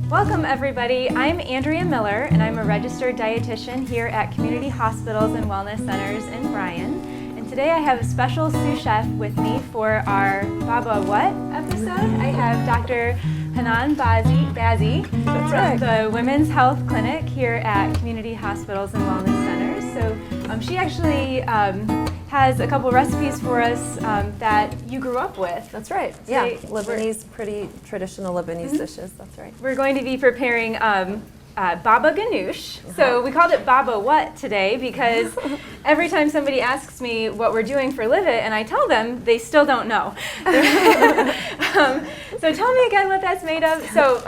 Welcome everybody, I'm Andrea Miller and I'm a registered dietitian here at Community Hospitals and Wellness Centers in Bryan. And today I have a special sous chef with me for our Baba What episode. I have Dr. Hanan Bazzi from the Women's Health Clinic here at Community Hospitals and Wellness Centers. So she actually has a couple recipes for us that you grew up with. That's right. So yeah, Lebanese, pretty traditional Lebanese dishes. That's right. We're going to be preparing Baba Ghanoush. So we called it Baba What today because every time somebody asks me what we're doing for Live It and I tell them, they still don't know. So tell me again what that's made of. So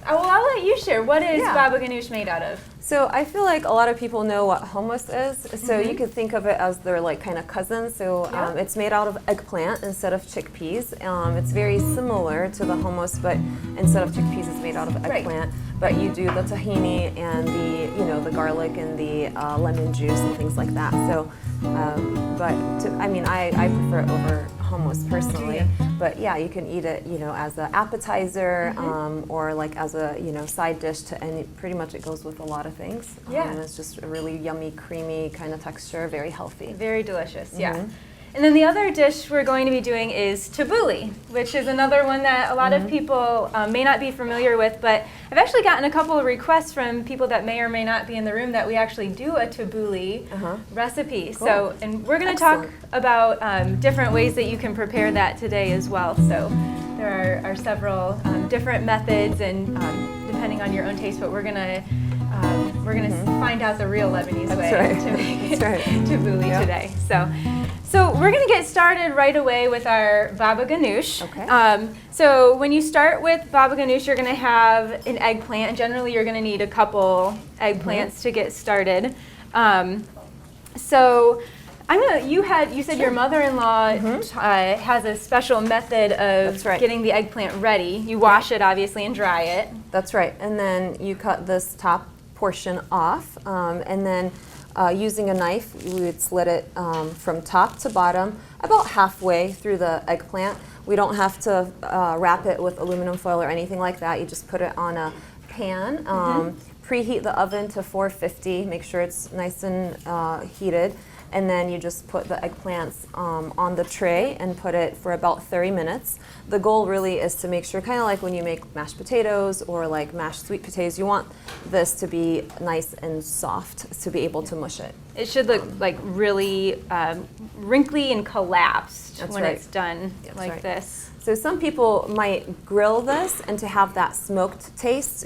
I'll let you share. What is Baba Ghanoush made out of? So I feel like a lot of people know what hummus is. So you could think of it as their like kind of cousin. So it's made out of eggplant instead of chickpeas. It's very similar to the hummus, but instead of chickpeas, it's made out of eggplant. Right. But you do the tahini and the garlic and the lemon juice and things like that. So, I prefer it over hummus personally. But yeah, you can eat it, as an appetizer or like as a side dish and pretty much it goes with a lot of things. It's just a really yummy, creamy kind of texture, very healthy. Very delicious, yeah. And then the other dish we're going to be doing is tabbouleh, which is another one that a lot of people may not be familiar with, but I've actually gotten a couple of requests from people that may or may not be in the room that we actually do a tabbouleh recipe. Cool. So, and we're going to talk about different ways that you can prepare that today as well. So there are several different methods, and depending on your own taste, but we're going to find out the real Lebanese way to make tabbouleh today. So we're going to get started right away with our Baba Ghanoush. Okay. So when you start with Baba Ghanoush, you're going to have an eggplant. And generally, you're going to need a couple eggplants to get started. So you said your mother-in-law has a special method of getting the eggplant ready. You wash it, obviously, and dry it. That's right. And then you cut this top portion off, and then using a knife, we would slit it from top to bottom, about halfway through the eggplant. We don't have to wrap it with aluminum foil or anything like that. You just put it on a pan, preheat the oven to 450, make sure it's nice and heated, and then you just put the eggplants on the tray and put it for about 30 minutes. The goal really is to make sure, kind of like when you make mashed potatoes or like mashed sweet potatoes, you want this to be nice and soft to be able to mush it. It should look like really wrinkly and collapsed when it's done this. So some people might grill this and to have that smoked taste,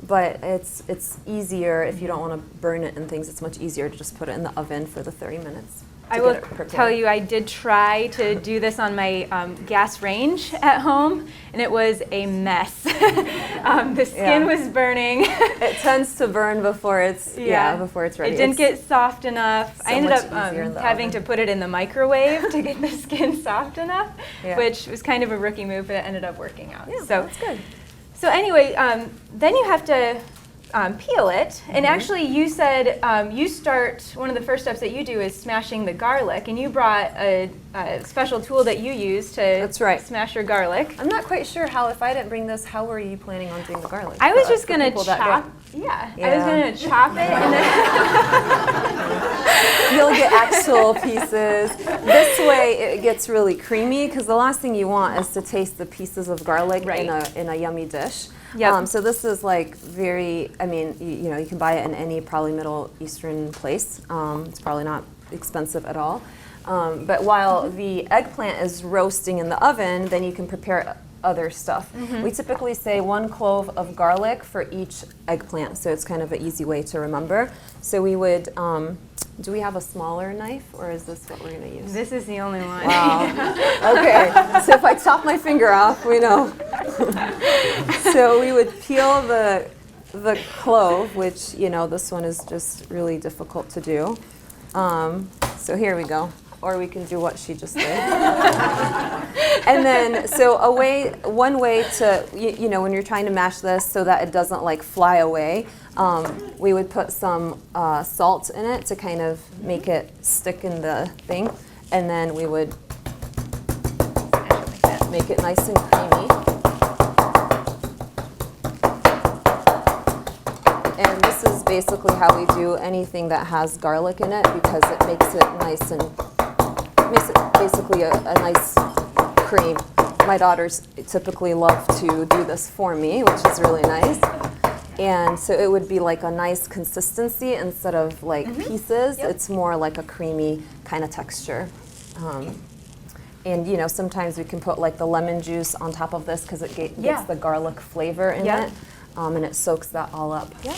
but it's easier if you don't want to burn it and things. It's much easier to just put it in the oven for the 30 minutes. I will tell you, I did try to do this on my gas range at home, and it was a mess. The skin was burning. It tends to burn before it's before it's ready. It didn't get soft enough. I ended up having to put it in the microwave to get the skin soft enough, which was kind of a rookie move, but it ended up working out. Yeah, so that's good. So anyway, then you have to peel it, and actually you said one of the first steps that you do is smashing the garlic, and you brought a special tool that you use to smash your garlic. I'm not quite sure if I didn't bring this, how were you planning on doing the garlic? I was just going to chop. I was going to chop it, and then you'll get actual pieces. This way it gets really creamy, because the last thing you want is to taste the pieces of garlic in a yummy dish. Yep. So this is like very, you can buy it in any probably Middle Eastern place. It's probably not expensive at all. But while the eggplant is roasting in the oven, then you can prepare other stuff. We typically say 1 clove of garlic for each eggplant, so it's kind of an easy way to remember. So we would, do we have a smaller knife, or is this what we're going to use? This is the only one. Wow. Okay, so if I chop my finger off, we know. So we would peel the clove, which, this one is just really difficult to do. So here we go. Or we can do what she just did. And then, so one way to, when you're trying to mash this so that it doesn't like fly away, we would put some salt in it to kind of make it stick in the thing. And then we would make it nice and creamy. And this is basically how we do anything that has garlic in it because it makes it nice and makes it basically a nice cream. My daughters typically love to do this for me, which is really nice. And so it would be like a nice consistency instead of like pieces. Yep. It's more like a creamy kind of texture. And you know, sometimes we can put like the lemon juice on top of this because it gets the garlic flavor in it, and it soaks that all up. Yep.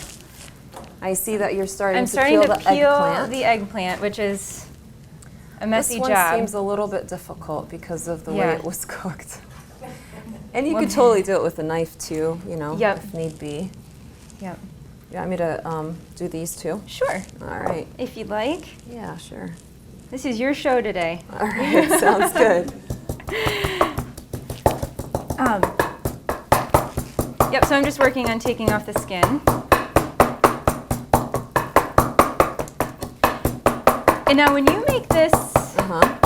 I see that you're starting I'm to starting peel to the peel eggplant. the eggplant, which is a messy This one job. seems a little bit difficult because of the way Yeah. it was cooked. And you could totally do it with a knife too, you know, if need be. Yep. You want me to do these too? Sure. All right. If you'd like. Yeah, sure. This is your show today. All right, sounds good. Yep, so I'm just working on taking off the skin. And now when you make this,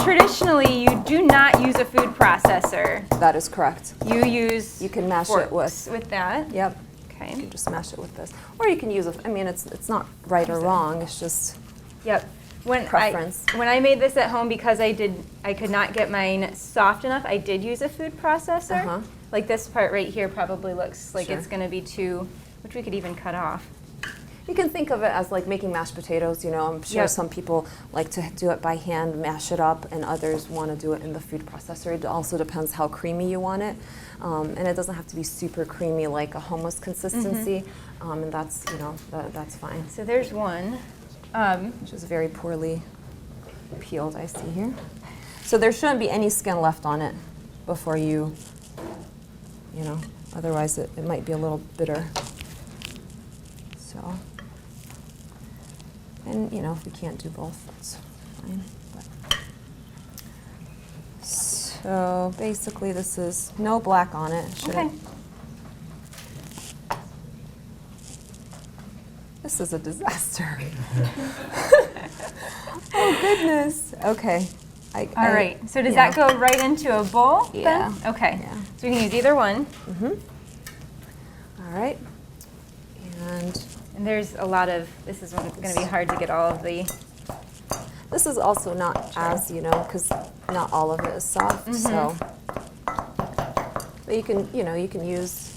traditionally you do not use a food processor. That is correct. You use You can mash forks it with that. Yep. Okay. You can just mash it with this. Or you can use I mean, it's not right or wrong, it's just Yep. preference. When I made this at home, because I could not get mine soft enough, I did use a food processor. Like this part right here probably looks like it's going to be too, which we could even cut off. You can think of it as like making mashed potatoes, you know. I'm sure some people like to do it by hand, mash it up, and others want to do it in the food processor. It also depends how creamy you want it. And it doesn't have to be super creamy like a hummus consistency. And that's, you know, that's fine. So there's one. Which is very poorly peeled, I see here. So there shouldn't be any skin left on it before you know, otherwise it might be a little bitter. So, and you know, if we can't do both, that's fine. But. So basically this is no black on it. This is a disaster. Oh goodness. Okay. All right. So does that go right into a bowl? Yeah. Then? Okay. Yeah. So we can use either one. All right. And there's a lot of. This is going to be hard to get all of the. This is also not as, you know, because not all of it is soft. So, but you can, you know, you can use.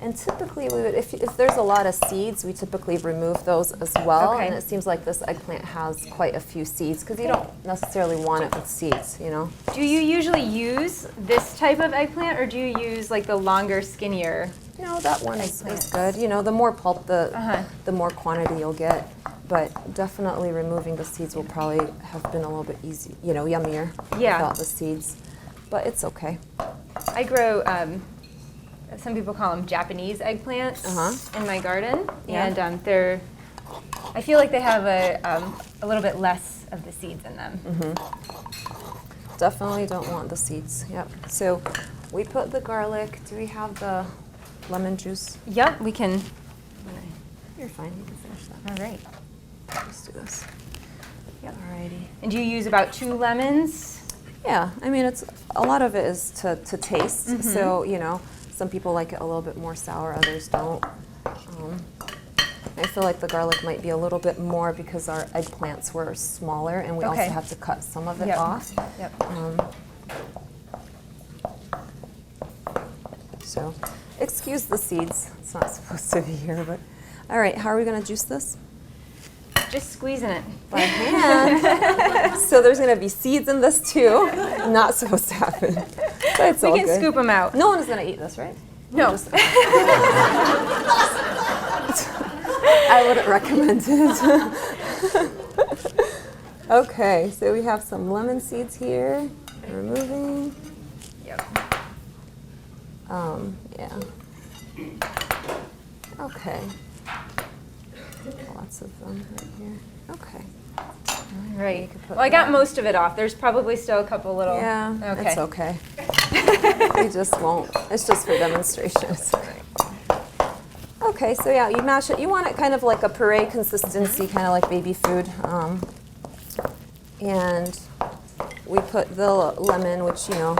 And typically, we would, if there's a lot of seeds, we typically remove those as well. Okay. And it seems like this eggplant has quite a few seeds because you don't necessarily want it with seeds, you know. Do you usually use this type of eggplant, or do you use like the longer, skinnier? No, that one is good. You know, the more pulp, the more quantity you'll get. But definitely removing the seeds will probably have been a little bit easy, you know, yummier without the seeds. But it's okay. I grow. Some people call them Japanese eggplants in my garden, and I feel like they have a little bit less of the seeds in them. Definitely don't want the seeds. Yep. So we put the garlic. Do we have the lemon juice? Yep, we can. You're fine. You can finish that. All right. Let's do this. Yep. Alrighty. And do you use about 2 lemons? Yeah. I mean, it's a lot of it is to taste. So you know. Some people like it a little bit more sour, others don't. I feel like the garlic might be a little bit more because our eggplants were smaller and we also have to cut some of it off. Yep. So, excuse the seeds. It's not supposed to be here, but all right. How are we going to juice this? Just squeezing it by hand. So there's going to be seeds in this too. Not supposed to happen. But it's all good. We can scoop them out. No one is going to eat this, right? No. I wouldn't recommend it. Okay, so we have some lemon seeds here. Removing. Yep. Yeah. Okay. Lots of them right here. Okay. All right. Well, I got most of it off. There's probably still a couple little. Yeah, okay. It's okay. We just won't. It's just for demonstration. It's okay. Okay, so yeah, you mash it. You want it kind of like a puree consistency, kind of like baby food. And we put the lemon, which, you know,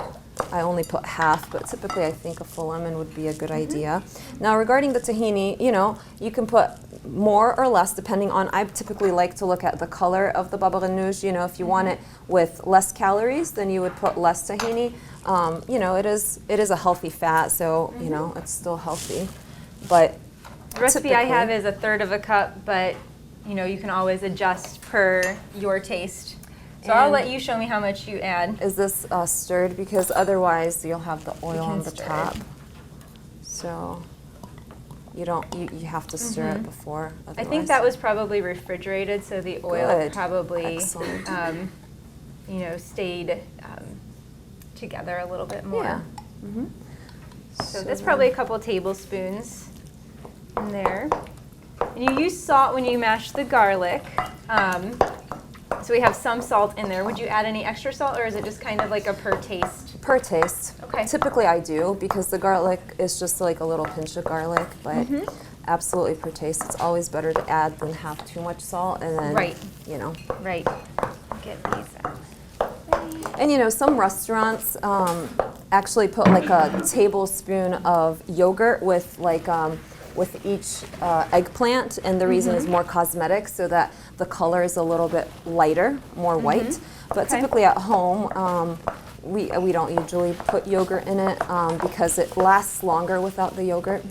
I only put half, but typically I think a full lemon would be a good idea. Now, regarding the tahini, you know, you can put more or less depending on, I typically like to look at the color of the baba ghanoush. You know, if you want it with less calories, then you would put less tahini. You know, it is a healthy fat, so you know, it's still healthy. But the recipe I have is 1/3 of a cup, but you know, you can always adjust per your taste. So I'll let you show me how much you add. Is this stirred? Because otherwise you'll have the oil on the top. So you don't. You have to stir it before. I think that was probably refrigerated, so the oil probably you know, stayed together a little bit more. Yeah. So that's probably a couple tablespoons in there. And you use salt when you mash the garlic. So we have some salt in there. Would you add any extra salt, or is it just kind of like a per taste? Per taste. Okay. Typically I do, because the garlic is just like a little pinch of garlic, but absolutely per taste. It's always better to add than have too much salt, and then, you know. Right. Get these out. And you know, some restaurants actually put like a tablespoon of yogurt with like with each eggplant, and the reason is more cosmetic, so that the color is a little bit lighter, more white. But typically at home, we don't usually put yogurt in it because it lasts longer without the yogurt.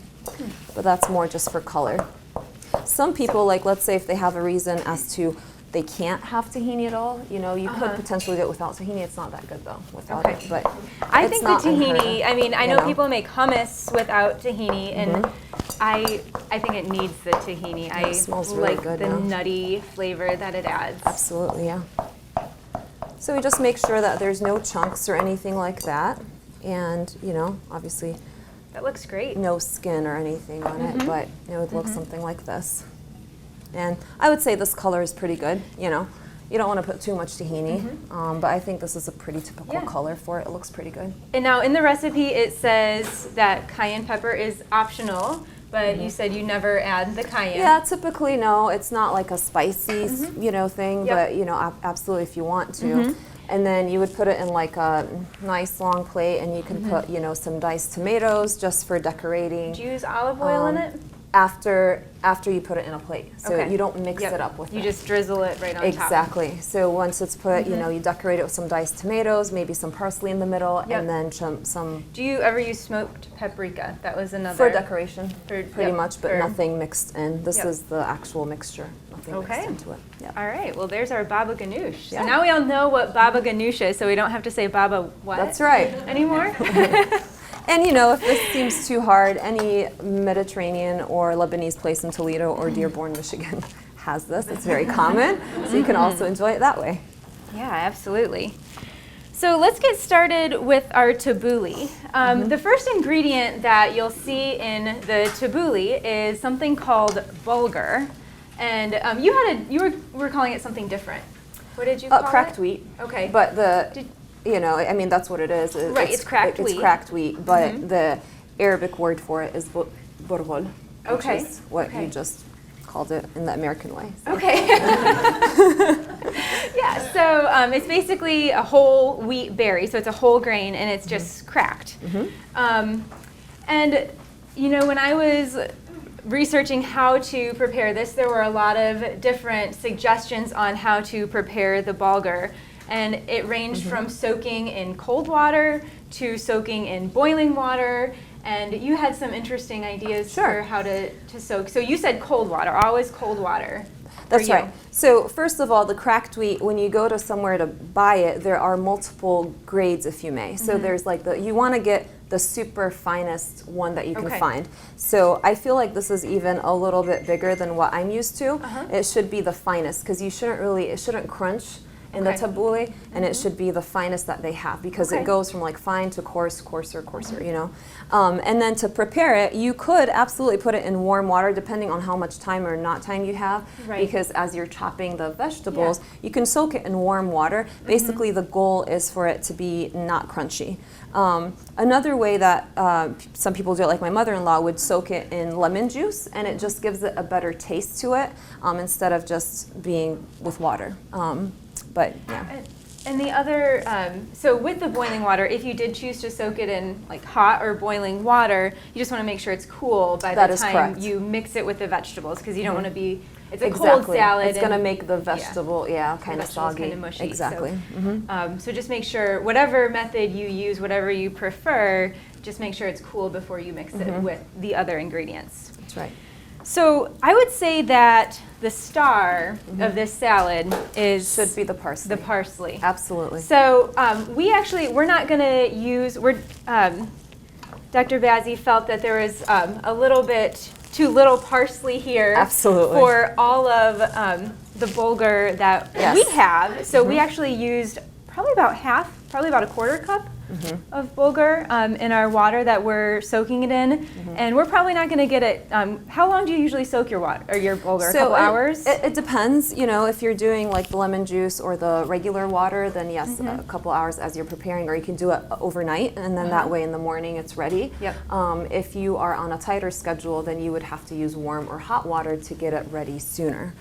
But that's more just for color. Some people, like let's say if they have a reason as to they can't have tahini at all, you know, you could potentially do it without tahini. It's not that good though without it. But I think the tahini, I mean, I know people make hummus without tahini, and I think it needs the tahini. It smells really like good the now. nutty flavor that it adds. Absolutely, yeah. So we just make sure that there's no chunks or anything like that, and you know, obviously that looks great. No skin or anything on it, but it would look something like this. And I would say this color is pretty good. You know, you don't want to put too much tahini, but I think this is a pretty typical color for it. It looks pretty good. And now in the recipe it says that cayenne pepper is optional, but you said you never add the cayenne. Yeah, typically no. It's not like a spicy, you know, thing, but you know, absolutely if you want to. And then you would put it in like a nice long plate, and you can put, you know, some diced tomatoes just for decorating. Do you use olive oil in it? After you put it in a plate, so you don't mix it up with it. You just drizzle it right on top. Exactly. So once it's put, you know, you decorate it with some diced tomatoes, maybe some parsley in the middle, and then some. Do you ever use smoked paprika? That was another. For decoration, pretty much, but nothing mixed in. This is the actual mixture. Nothing mixed into it. Yeah. All right. Well, there's our baba ghanoush. So now we all know what baba ghanoush is, so we don't have to say baba what. That's right. Anymore. And you know, if this seems too hard, any Mediterranean or Lebanese place in Toledo or Dearborn, Michigan has this. It's very common, so you can also enjoy it that way. Yeah, absolutely. So let's get started with our tabbouleh. The first ingredient that you'll see in the tabbouleh is something called bulgur, and you were calling it something different. What did you call it? Cracked wheat. Okay. But you know, I mean, that's what it is. It's cracked wheat. It's cracked wheat, but the Arabic word for it is burghul, which is what you just called it in the American way. So. Okay. Yeah, so it's basically a whole wheat berry, so it's a whole grain, and it's just cracked. And, you know, when I was researching how to prepare this, there were a lot of different suggestions on how to prepare the bulgur. And it ranged from soaking in cold water to soaking in boiling water. And you had some interesting ideas for how to soak. So you said cold water, always cold water. That's right. So first of all, the cracked wheat, when you go to somewhere to buy it, there are multiple grades, if you may. So there's like you want to get the super finest one that you can find. So I feel like this is even a little bit bigger than what I'm used to. It should be the finest, because it shouldn't crunch in the tabbouleh, and it should be the finest that they have, because it goes from like fine to coarse, coarser, you know. And then to prepare it, you could absolutely put it in warm water, depending on how much time or not time you have, because as you're chopping the vegetables, you can soak it in warm water. Basically, the goal is for it to be not crunchy. Another way that some people do it, like my mother-in-law, would soak it in lemon juice, and it just gives it a better taste to it, instead of just being with water. But yeah. And the other, so with the boiling water, if you did choose to soak it in like hot or boiling water, you just want to make sure it's cool by the time correct. you mix it with the vegetables, because you don't want to be, it's a Exactly. cold salad. It's going to make the vegetable, kind of soggy. Kind of mushy. Exactly. So, so just make sure, whatever method you use, whatever you prefer, just make sure it's cool before you mix it with the other ingredients. That's right. So I would say that the star of this salad Should be the parsley. the parsley. Absolutely. So we're not going to use, Dr. Bazzi felt that there was a little bit too little parsley here. Absolutely. For all of the bulgur that we have. So we actually used probably about a quarter cup of bulgur in our water that we're soaking it in. And we're probably not going to get it, how long do you usually soak your water or your bulgur? A couple hours? It depends. If you're doing like the lemon juice or the regular water, then yes, a couple hours as you're preparing, or you can do it overnight, and then that way in the morning it's ready. Yep. If you are on a tighter schedule, then you would have to use warm or hot water to get it ready sooner.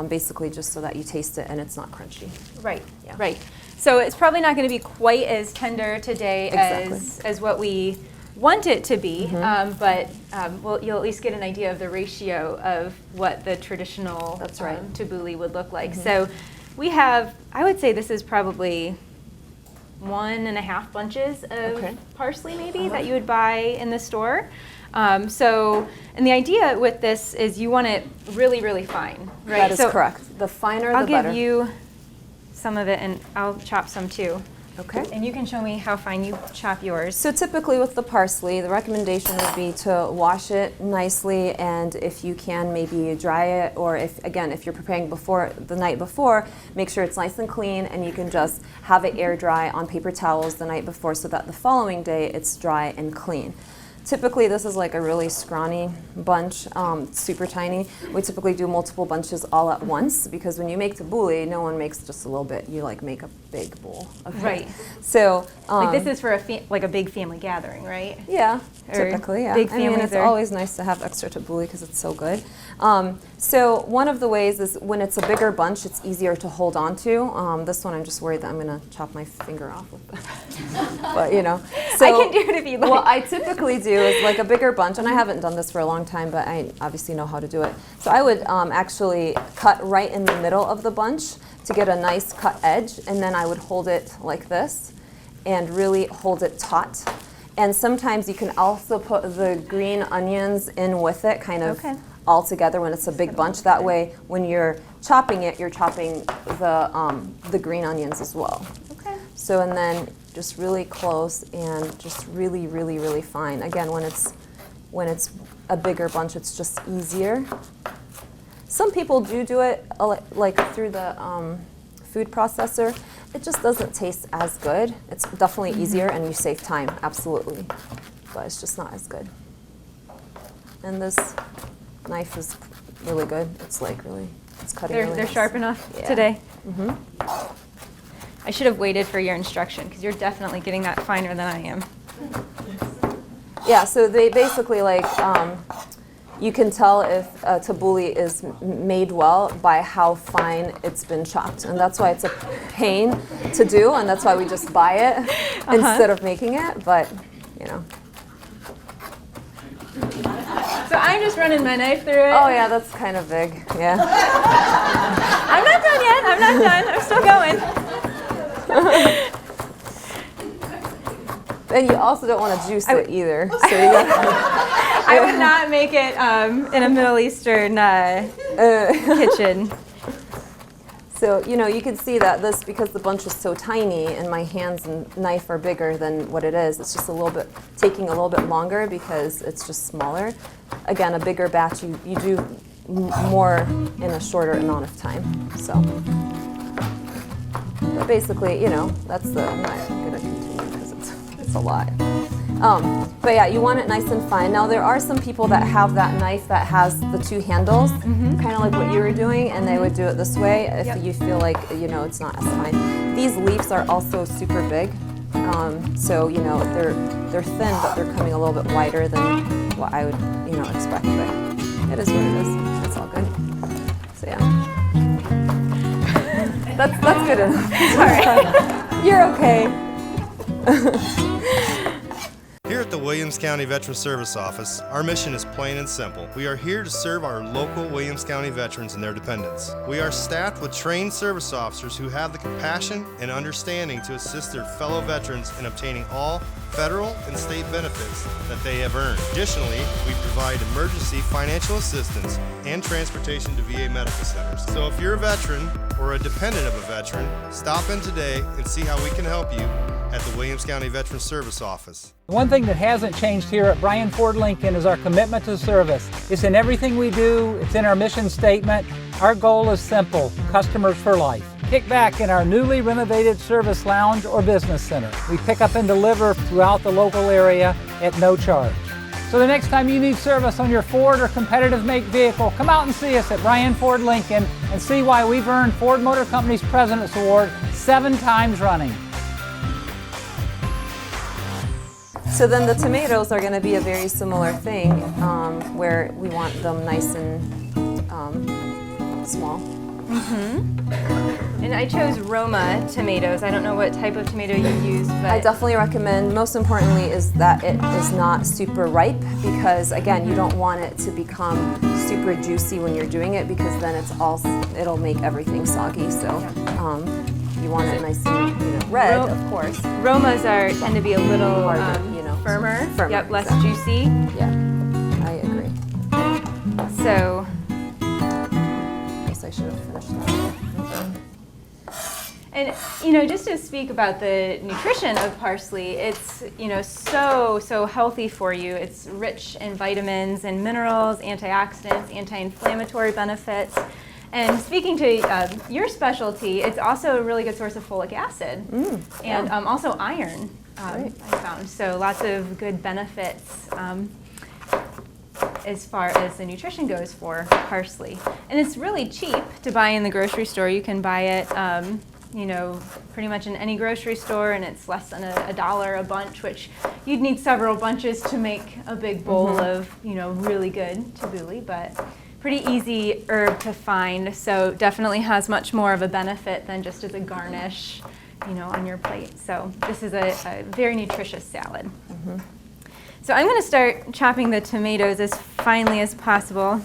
Basically just so that you taste it and it's not crunchy. Right, Yeah. right. So it's probably not going to be quite as tender today Exactly. as what we want it to be, but you'll at least get an idea of the ratio of what the traditional tabbouleh would look like. So we have, I would say this is probably 1.5 bunches of parsley maybe that you would buy in the store. And the idea with this is you want it really, really fine, right? That is correct. The finer, the better. I'll give you some of it, and I'll chop some too. Okay. And you can show me how fine you chop yours. So typically with the parsley, the recommendation would be to wash it nicely, and if you can, maybe dry it, or if you're preparing the night before, make sure it's nice and clean, and you can just have it air dry on paper towels the night before so that the following day it's dry and clean. Typically, this is like a really scrawny bunch, super tiny. We typically do multiple bunches all at once, because when you make tabbouleh, no one makes just a little bit. You like make a big bowl of it. Right. So like this is for a big family gathering, right? Yeah, Or typically, yeah. big I mean, families it's always nice to have extra tabbouleh because it's so good. So one of the ways is when it's a bigger bunch, it's easier to hold on to. This one, I'm just worried that I'm going to chop my finger off with it. But, So, I can do it if you'd like. What I typically do is like a bigger bunch, and I haven't done this for a long time, but I obviously know how to do it. So I would actually cut right in the middle of the bunch to get a nice cut edge, and then I would hold it like this and really hold it taut. And sometimes you can also put the green onions in with it, kind of all together when it's a big bunch. That way, when you're chopping it, you're chopping the green onions as well. Okay. So, and then just really close and just really, really, really fine. Again, when it's a bigger bunch, it's just easier. Some people do it like through the food processor. It just doesn't taste as good. It's definitely easier, and you save time, absolutely. But it's just not as good. And this knife is really good. It's cutting really They're nice. sharp enough today. I should have waited for your instruction, because you're definitely getting that finer than I am. Yeah, so they basically you can tell if a tabbouleh is made well by how fine it's been chopped. And that's why it's a pain to do, and that's why we just buy it instead of making it, but So I'm just running my knife through it. Oh yeah, that's kind of big, yeah. I'm not done yet, I'm not done, I'm still going. And you also don't want to juice it either. So you I would not make it in a Middle Eastern kitchen. So, you can see that because the bunch is so tiny and my hands and knife are bigger than what it is, it's just taking a little bit longer because it's just smaller. Again, a bigger batch, you do more in a shorter amount of time. So, but basically, that's I'm not going to continue because it's a lot. But yeah, you want it nice and fine. Now there are some people that have that knife that has the two handles, kind of like what you were doing, and they would do it this way if you feel like it's not as fine. These leaves are also super big, so they're thin, but they're coming a little bit wider than what I would expect. But it is what it is. It's all good. So yeah, that's good enough. All right. You're okay. Here at the Williams County Veteran Service Office, our mission is plain and simple. We are here to serve our local Williams County veterans and their dependents. We are staffed with trained service officers who have the compassion and understanding to assist their fellow veterans in obtaining all federal and state benefits that they have earned. Additionally, we provide emergency financial assistance and transportation to VA medical centers. So if you're a veteran or a dependent of a veteran, stop in today and see how we can help you at the Williams County Veteran Service Office. One thing that hasn't changed here at Bryan Ford Lincoln is our commitment to service. It's in everything we do, it's in our mission statement. Our goal is simple, customers for life. Kick back in our newly renovated service lounge or business center. We pick up and deliver throughout the local area at no charge. So the next time you need service on your Ford or competitive make vehicle, come out and see us at Bryan Ford Lincoln and see why we've earned Ford Motor Company's President's Award 7 times running. So then the tomatoes are going to be a very similar thing, where we want them nice and small. And I chose Roma tomatoes. I don't know what type of tomato you use, but I definitely recommend, most importantly, is that it is not super ripe, because again, you don't want it to become super juicy when you're doing it, because then it'll make everything soggy. So you want it nice and red, of course. Romas tend to be a little Harder, firmer. firmer, Yep, less exactly. juicy. Yeah, I agree. So I guess I should have finished that. And just to speak about the nutrition of parsley, it's so healthy for you. It's rich in vitamins and minerals, antioxidants, anti-inflammatory benefits. And speaking to your specialty, it's also a really good source of folic acid and also iron, I found. So lots of good benefits as far as the nutrition goes for parsley. And it's really cheap to buy in the grocery store. You can buy it pretty much in any grocery store, and it's less than $1 a bunch, which you'd need several bunches to make a big bowl of really good tabbouleh, but pretty easy herb to find, so definitely has much more of a benefit than just as a garnish on your plate. So this is a very nutritious salad. So I'm going to start chopping the tomatoes as finely as possible,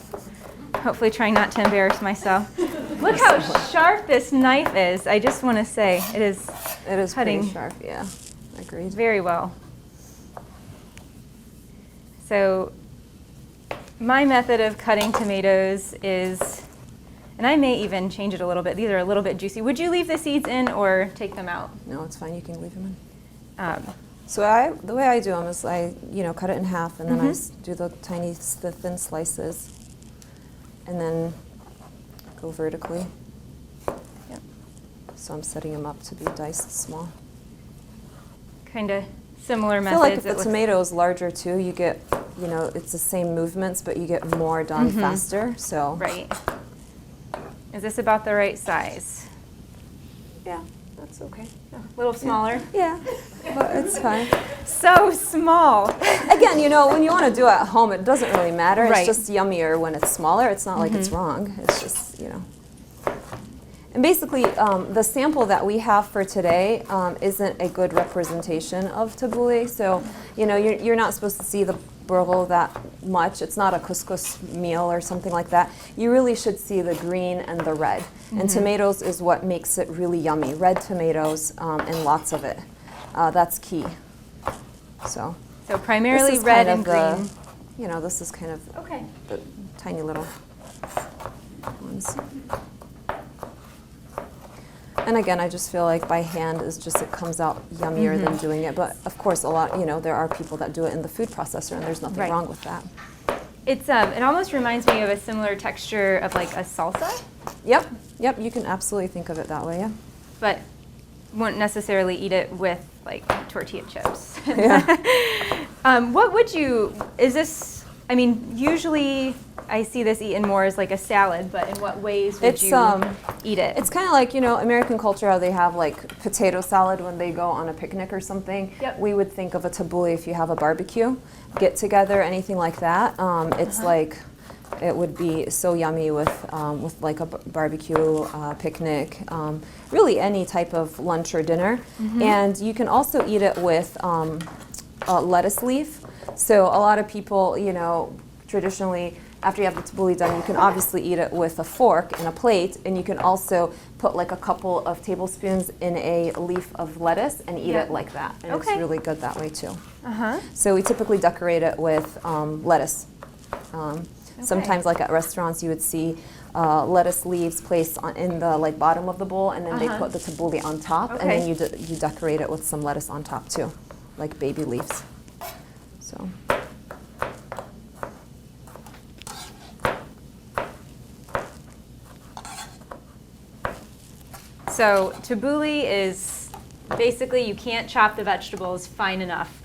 hopefully trying not to embarrass myself. Look how sharp this knife is. I just want to say it is cutting pretty sharp, yeah. Agreed. very well. So my method of cutting tomatoes is, and I may even change it a little bit. These are a little bit juicy. Would you leave the seeds in or take them out? No, it's fine. You can leave them in. So the way I do them is I cut it in half, and then I do the thin slices, and then go vertically. Yep. So I'm setting them up to be diced small. Kind of similar I methods. feel like if the tomato is larger too, you get, it's the same movements, but you get more done faster. So Right. Is this about the right size? yeah, that's okay. A little smaller? Yeah, but it's fine. So small. Again, when you want to do it at home, it doesn't really matter. Right. It's just yummier when it's smaller. It's not like it's wrong. It's just, And basically, the sample that we have for today isn't a good representation of tabbouleh. So, you're not supposed to see the burgle that much. It's not a couscous meal or something like that. You really should see the green and the red. And tomatoes is what makes it really yummy. Red tomatoes and lots of it. That's key. So primarily this is red kind and of green. this is kind of Okay. the tiny little ones. And again, I just feel like by hand it comes out yummier than doing it. But of course, a lot, there are people that do it in the food processor, and there's nothing wrong with that. It's it almost reminds me of a similar texture of like a salsa. Yep, you can absolutely think of it that way, yeah. But won't necessarily eat it with like tortilla chips. Yeah. What would you, usually I see this eaten more as like a salad, but in what ways would you eat it? It's kind of like, American culture, how they have like potato salad when they go on a picnic or something. Yep. We would think of a tabbouleh if you have a barbecue, get together, anything like that. It's like It would be so yummy with like a barbecue, picnic, really any type of lunch or dinner. And you can also eat it with a lettuce leaf. So a lot of people, you know, traditionally, after you have the tabbouleh done, you can obviously eat it with a fork and a plate, and you can also put like a couple of tablespoons in a leaf of lettuce and eat it like that. And it's really good that way too. So we typically decorate it with lettuce. Sometimes, like at restaurants, you would see lettuce leaves placed in the like bottom of the bowl, and then they put the tabbouleh on top, and then you decorate it with some lettuce on top too, like baby leaves. So. So tabbouleh is basically you can't chop the vegetables fine enough.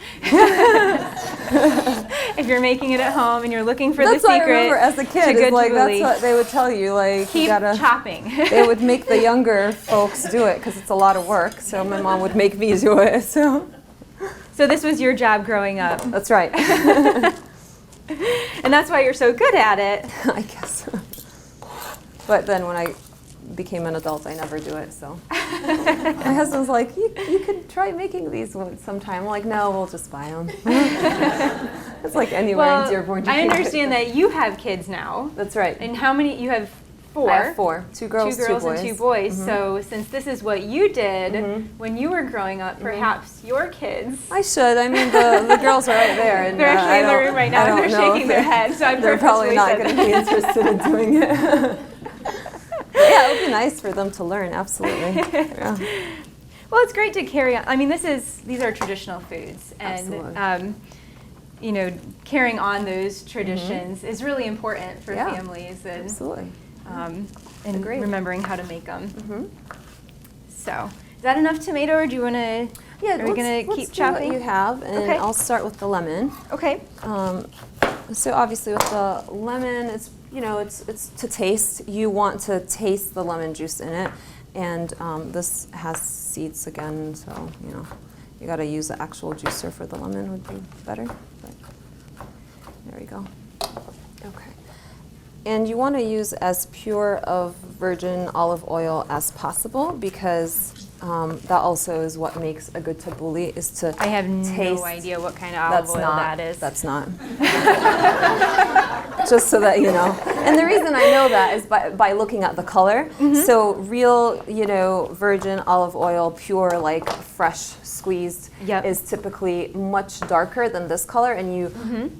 If you're making it at home and you're looking for the secret, I remember as a kid, it's like that's what they would tell you. Like keep you gotta, chopping. They would make the younger folks do it because it's a lot of work. So my mom would make me do it. So this was your job growing up. That's right. And that's why you're so good at it. I guess. But then when I became an adult, I never do it. So my husband's like, you could try making these sometime. I'm like, no, we'll just buy them. It's like anywhere in Dearborn. I understand that you have kids now. That's right. And how many? You have 4. I have 4. 2 girls, 2 boys. And 2 boys. So since this is what you did when you were growing up, perhaps your kids. I should. I mean, the girls are right there. And, they're actually in the room right now, and they're shaking their heads. So they're probably not going to be interested in doing it. Yeah, it would be nice for them to learn. Absolutely. Yeah. Well, it's great to carry on. I mean, these are traditional foods, and you know, carrying on those traditions is really important for families, and absolutely. And remembering how to make them. So, is that enough tomato, or do you want to? Yeah, are we going to keep chopping? What you have, and I'll start with the lemon. Okay. So obviously with the lemon, it's it's to taste. You want to taste the lemon juice in it, and this has seeds again, so you got to use the actual juicer for the lemon would be better. But there we go. Okay. And you want to use as pure of virgin olive oil as possible because that also is what makes a good tabbouleh is to I have taste. No idea what kind of olive oil that is. That's not. Just so that you know. And the reason I know that is by looking at the color. So real, virgin olive oil, pure, like fresh squeezed, is typically much darker than this color, and you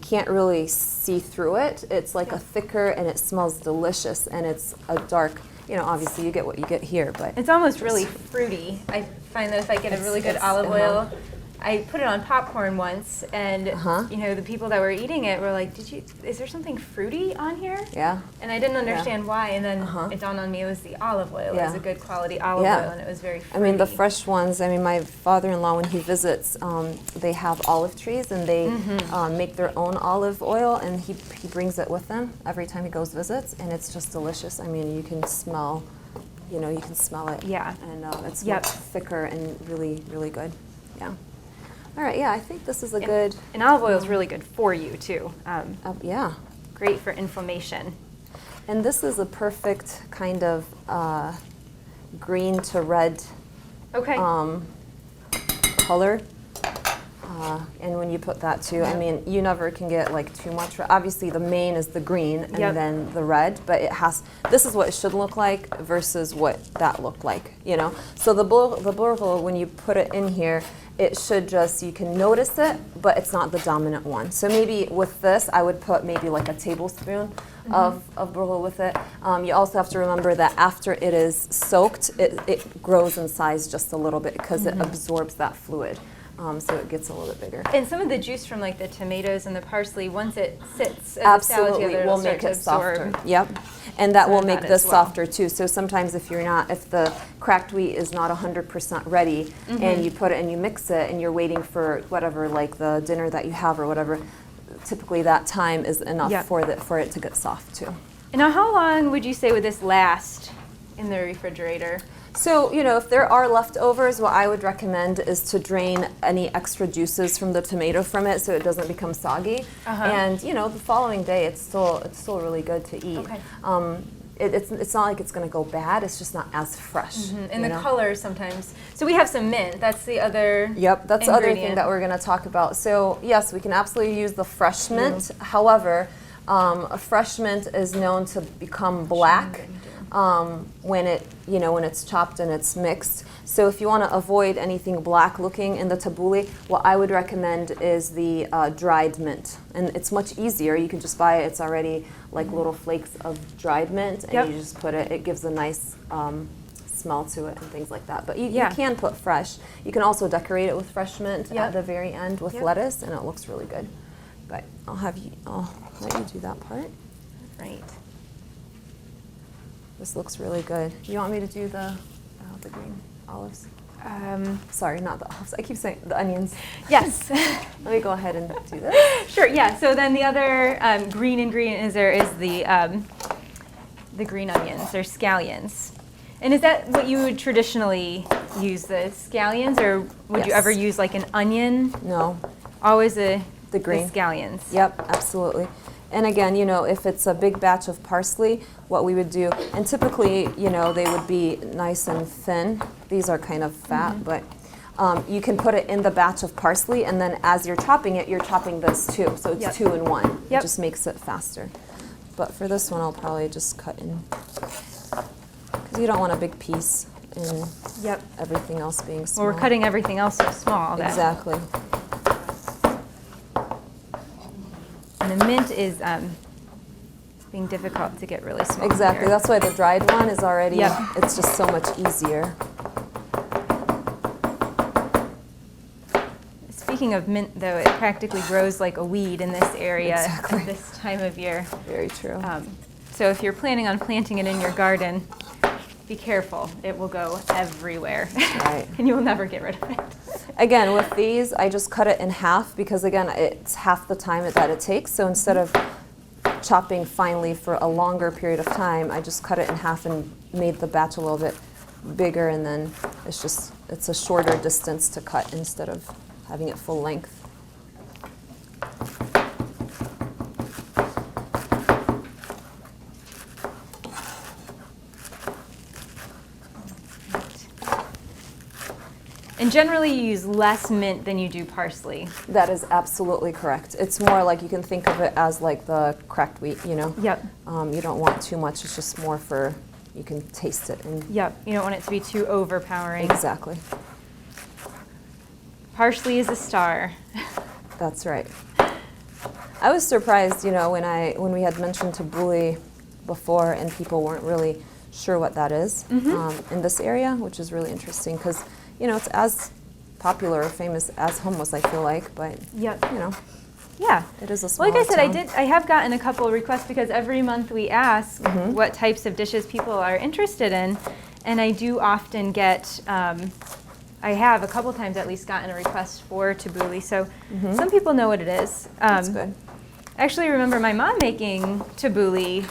can't really see through it. It's like a thicker, and it smells delicious, and it's a dark. Obviously you get what you get here, but it's almost really fruity. I find that if I get a really good olive oil, I put it on popcorn once, and the people that were eating it were like, is there something fruity on here? Yeah. And I didn't understand why, and then it dawned on me it was the olive oil. It was a good quality olive oil, and it was very fruity. I mean, the fresh ones, my father-in-law, when he visits, they have olive trees, and they make their own olive oil, and he brings it with them every time he goes visits, and it's just delicious. I mean, you can smell, you can smell it. Yeah. And it's much thicker and really, really good. Yeah. All right, I think this is a good... And olive oil is really good for you, too. Yeah. Great for inflammation. And this is a perfect kind of green to red color. And when you put that too, I mean, you never can get like too much. Obviously, the main is the green and then the red, but this is what it should look like versus what that looked like, So the burghul, when you put it in here, it should you can notice it, but it's not the dominant one. So maybe with this, I would put maybe like a tablespoon of burghul with it. You also have to remember that after it is soaked, it grows in size just a little bit because it absorbs that fluid. So it gets a little bit bigger. And some of the juice from like the tomatoes and the parsley, once it sits as a salad together, will make it softer. Yep, and that will make this softer too. So sometimes if the cracked wheat is not 100% ready, and you put it and you mix it, and you're waiting for whatever, like the dinner that you have or whatever, typically that time is enough for it to get soft too. And now, how long would you say would this last in the refrigerator? So, if there are leftovers, what I would recommend is to drain any extra juices from the tomato from it so it doesn't become soggy. And, the following day it's still really good to eat. Okay. It's not like it's going to go bad, it's just not as fresh. And the color sometimes. So we have some mint. That's the other Yep, that's the other thing ingredient. that we're going to talk about. So, yes, we can absolutely use the fresh mint. However, a fresh mint is known to become black when it's chopped and it's mixed. So if you want to avoid anything black looking in the tabbouleh, what I would recommend is the dried mint. And it's much easier. You can just buy it. It's already like little flakes of dried mint, and you just put it. It gives a nice smell to it and things like that. But you can put fresh. You can also decorate it with fresh mint at the very end with lettuce, and it looks really good. But I'll let you do that part. Right. This looks really good. You want me to do the green olives? Sorry, not the olives. I keep saying the onions. Yes. Let me go ahead and do this. Sure. Yeah. So then the other green ingredient is the green onions or scallions. And is that what you would traditionally use, the scallions, or would you Yes. ever use like an onion? No. Always the green. scallions. Yep, absolutely. And again, if it's a big batch of parsley, what we would do, and typically, they would be nice and thin. These are kind of fat, but you can put it in the batch of parsley, and then as you're chopping it, you're chopping this too. So it's 2 in 1. It just makes it faster. But for this one, I'll probably just cut in, because you don't want a big piece and everything else being small. Well, we're cutting everything else so small. Exactly. And the mint is being difficult to get really small. Exactly. here. That's why the dried one is already, Yep. it's just so much easier. Speaking of mint, though, it practically grows like a weed in this area Exactly. at this time of year. Very true. So if you're planning on planting it in your garden, be careful. It will go everywhere. Right. And you will never get rid of it. Again, with these, I just cut it in half because, again, it's half the time that it takes. So instead of chopping finely for a longer period of time, I just cut it in half and made the batch a little bit bigger, and then it's a shorter distance to cut instead of having it full length. And generally you use less mint than you do parsley. That is absolutely correct. It's more like you can think of it as like the cracked wheat, Yep. You don't want too much. It's just more for, you can taste it. And Yep. You don't want it to be too overpowering. exactly. Parsley is a star. That's right. I was surprised, when we had mentioned tabbouleh before and people weren't really sure what that is in this area, which is really interesting because, it's as popular or famous as hummus, I feel like, but, Yep. yeah, it is a small Well, like I said, town. I have gotten a couple of requests because every month we ask what types of dishes people are interested in, and I do often get, I have a couple times at least gotten a request for tabbouleh, so some people know what it is. That's good. I actually remember my mom making tabbouleh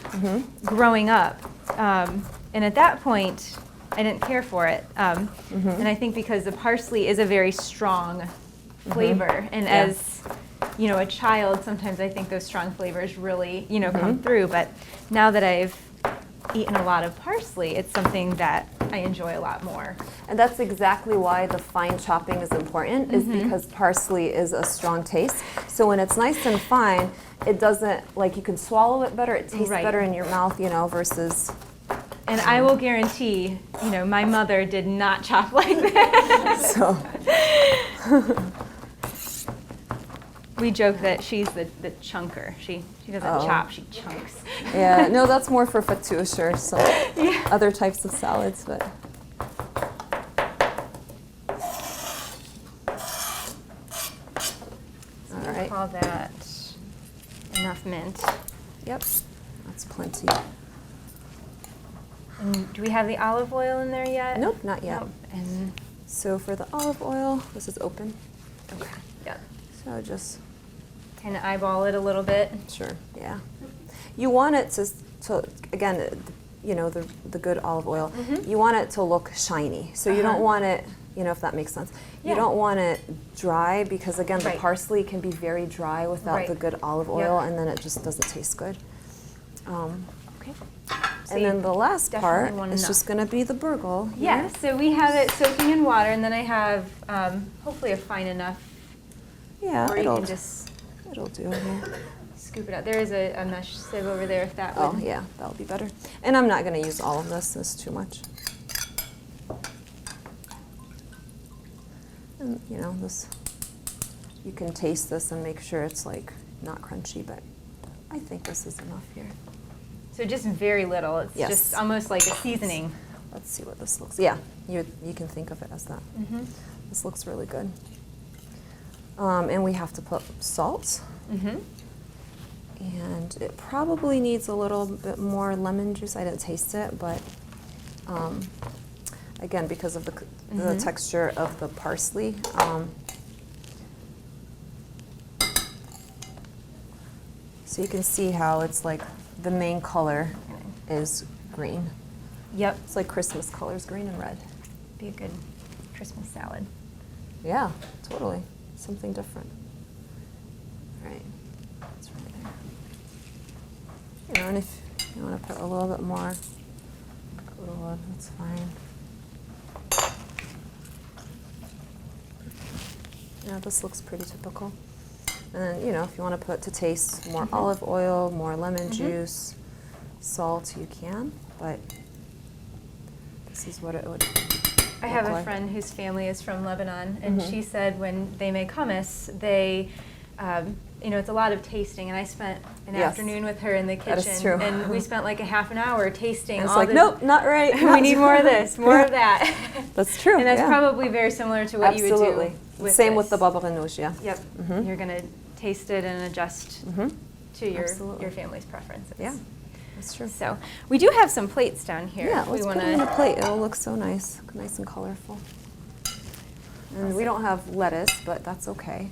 growing up, and at that point, I didn't care for it. And I think because the parsley is a very strong flavor, and as a child, sometimes I think those strong flavors really, come through. But now that I've eaten a lot of parsley, it's something that I enjoy a lot more. And that's exactly why the fine chopping is important, is because parsley is a strong taste. So when it's nice and fine, it doesn't, you can swallow it better, it tastes Right. better in your mouth, versus... And I will guarantee, my mother did not chop like that. So, We joke that she's the chunker. She doesn't chop, she chunks. yeah, no, that's more for fattoush or some other types of salads, but... All right. Call that enough mint. Yep, that's plenty. And do we have the olive oil in there yet? Nope, not yet. Nope. And So for the olive oil, this is open. okay, yeah. So just, Kind of eyeball it a little bit. sure, yeah. You want it to again, you know, the good olive oil, you want it to look shiny. So you don't want it, you know, if that makes sense. Yeah. You don't want it dry because, again, the Right. parsley can be very dry without Right. the good olive oil, and then it just doesn't taste good. Okay. So And then the last part definitely want is enough. just going to be the burgle. Yeah, so we have it soaking in water, and then I have hopefully a fine enough Yeah, where you it'll can just do here. scoop it out. There is a mesh sieve over there if that would. Oh, yeah, that'll be better. And I'm not going to use all of this. It's too much. And, you know, this, you can taste this and make sure it's like not crunchy, but I think this is enough here. So just very little. It's Yes. just almost like a seasoning. Let's see what this looks. Yeah, you can think of it as that. Mm-hmm. This looks really good. And we have to put salt. Mm-hmm. And it probably needs a little bit more lemon juice. I didn't taste it, but again, because of the texture of the parsley. So you can see how it's like the main color is green. Yep. It's like Christmas colors, green and red. Be a good Christmas salad. Yeah, totally. Something different. Right. That's right there. You know, and if you want to put a little bit more, that's fine. Yeah, this looks pretty typical. And then, you know, if you want to put to taste more olive oil, more lemon juice, salt, you can. But this is what it would I have look a like. friend whose family is from Lebanon, and she said when they make hummus, they, you know, it's a lot of tasting. And I spent an Yes. afternoon with her in the kitchen, That is true. and we spent like a half an hour tasting. And it's all like, the, nope, not right. we need more of this, more of that. That's true. And that's yeah. probably very similar to what you would Absolutely. do with Same this. with the baba ganoush, yeah. Yep. Mhm. You're gonna taste it and adjust to your Absolutely. family's preferences. Yeah, that's true. So we do have some plates down here. Yeah, if let's we put wanna. it on a plate. It'll look so nice and colorful. And we don't have lettuce, but that's okay.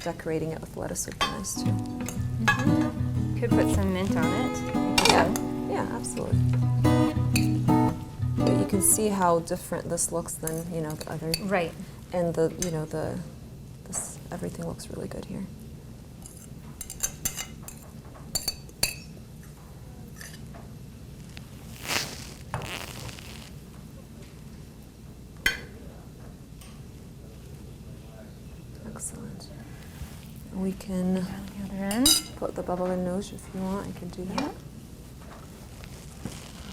Decorating it with lettuce would be nice too. Could put some mint on it. Yeah, absolutely. But you can see how different this looks than, you know, the other. Right. And the, you know, this everything looks really good here. Excellent. We can Down the other end. put the baba ganoush if you want. I can do that.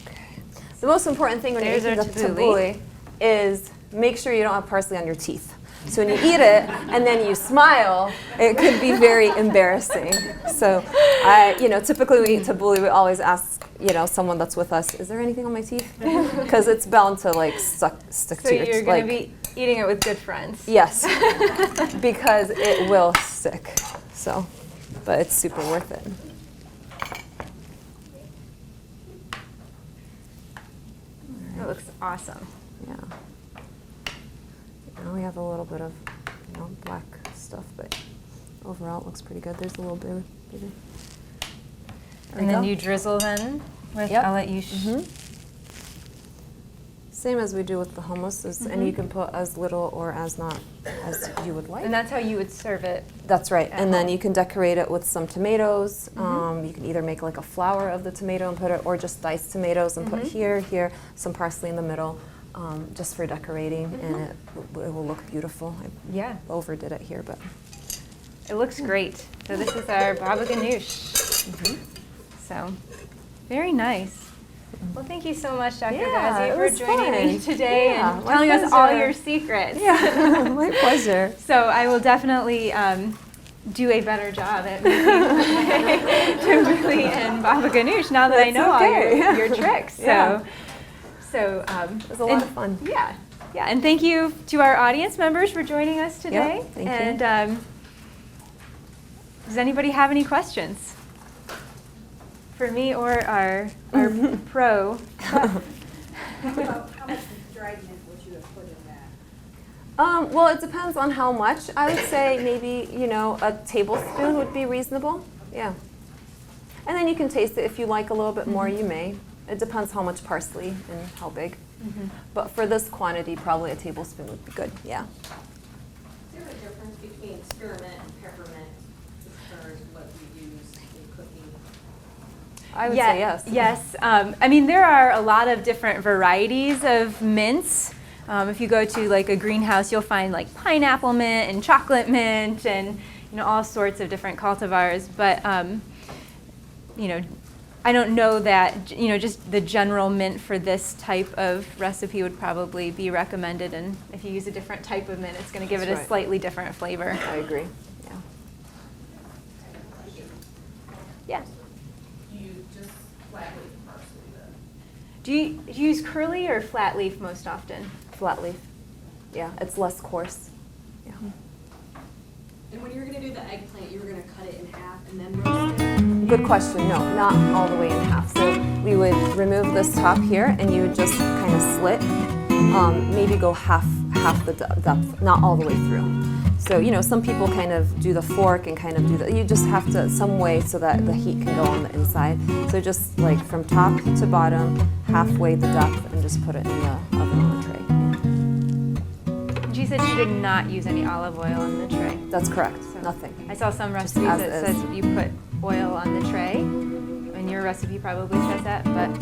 Okay. The most important thing when you're There's making the our tabbouleh. tabbouleh is make sure you don't have parsley on your teeth. So when you eat it and then you smile, it could be very embarrassing. So, you know, typically we eat tabbouleh, we always ask, you know, someone that's with us, is there anything on my teeth? Because it's bound to like stick So to your you're teeth. going to be eating it with good friends. Yes, because it will stick. So, but it's super worth it. That looks awesome. Yeah. Now we have a little bit of, you know, black stuff, but overall it looks pretty good. There's a little bit bigger. There And we then go. you drizzle then with, Yep. I'll let you, Same as we do with the hummus, and you can put as little or as not as you would like. and that's how you would serve it. That's right. at And then home. you can decorate it with some tomatoes. You can either make like a flower of the tomato and put it, or just diced tomatoes and put here, some parsley in the middle, just for decorating, and it will look beautiful. I Yeah, overdid it here, but it looks great. So this is our baba ganoush. So, very nice. Well, thank you so much, Dr. Yeah, Bazzi, it for was joining me fun. today Yeah, and my telling us all pleasure. your secrets. yeah, my pleasure. So I will definitely do a better job at making tabbouleh and baba ganoush now that I That's know okay. all your tricks. Yeah. So It was a lot of fun. Yeah, yeah, and thank you to our audience members for joining us today. thank you. And does anybody have any questions for me or our pro? How much dragnet would you have put in that? Well, it depends on how much. I would say maybe, you know, a tablespoon would be reasonable. Yeah. And then then you can taste it. If you like a little bit more, you may. It depends how much parsley and how big. But for this quantity, probably a tablespoon would be good, yeah. Is there a difference between spearmint and peppermint as far as what we use in cooking? I would say yes. Yes. I mean, there are a lot of different varieties of mints. If you go to like a greenhouse, you'll find like pineapple mint and chocolate mint and all sorts of different cultivars. But I don't know that just the general mint for this type of recipe would probably be recommended. And if you use a different type of mint, it's going to give it That's a right. slightly different flavor. I agree. Yeah. Yeah. Do you just flat leaf parsley then? Do you use curly or flat leaf most often? Flat leaf. Yeah, it's less coarse. Yeah. And when you were going to do the eggplant, you were going to cut it in half and then roast it? Good question. No, not all the way in half. So we would remove this top here, and you would just kind of slit, maybe go half the depth, not all the way through. So some people kind of do the fork and kind of do that. You just have to some way so that the heat can go on the inside. So just like from top to bottom, halfway the depth, and just put it in the oven on the tray. She said she did not use any olive oil on the tray. That's correct. So Nothing. I saw some recipes as that is. says you put oil on the tray, and your recipe probably says that, but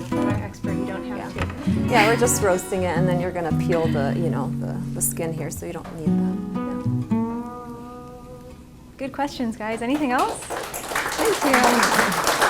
for our expert, you don't have to. Yeah, we're just roasting it, and then you're gonna peel the skin here, so you don't need that. Good questions, guys. Anything else? Thank you.